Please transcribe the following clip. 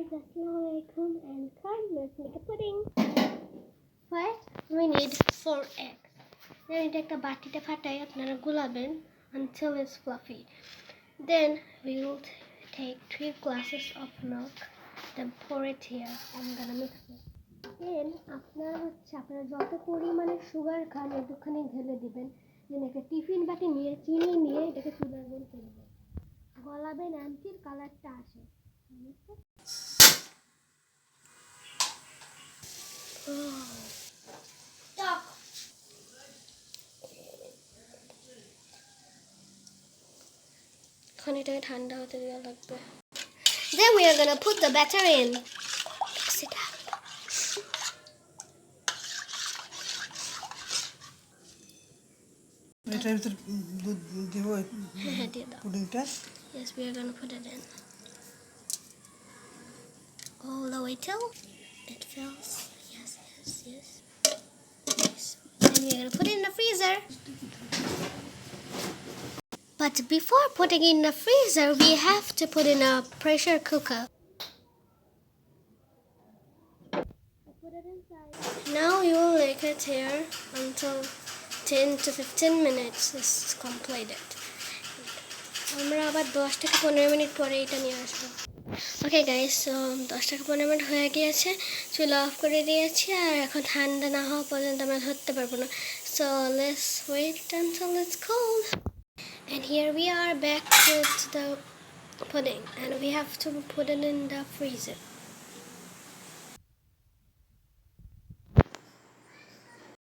guys, assalamualaikum, and come let's make a pudding. First we need 4 eggs. Then we take the batita fatai apnara gulaben until it's fluffy. Then we will take 3 glasses of milk. Then pour it here. I'm gonna mix it. Then আপনারা যত পরিমাণে sugar খান একটুখানি ঢেলে দিবেন। দেন একটা tiffin বাটি নিয়ে চিনি নিয়ে এটাকে চুলার উপর ফেলবেন। গলাবেন আনটিল কালারটা আসে। Stop. এটাকে ঠান্ডা হতে দেওয়া লাগবে। Then we are gonna put the batter in. Mix it up. এটার ভিতর দুধ দিব পুডিংটা। Yes, we are gonna put it in. All the way till it fills. Yes. Then we are gonna put it in the freezer. But before putting it in the freezer, we have to put in a pressure cooker. Put it inside. Now you will make it here until 10 to 15 minutes is completed. আমরা আবার 10 থেকে 15 minute পরে এটা নিয়ে আসবো। Okay guys, so 10 থেকে 15 minute হয়ে গিয়েছে, চুলা অফ করে দিয়েছি, আর এখন ঠান্ডা না হওয়া পর্যন্ত আমরা ধরতে পারবো না। So let's wait until it's cold. And here we are back with the pudding, and we have to put it in the freezer.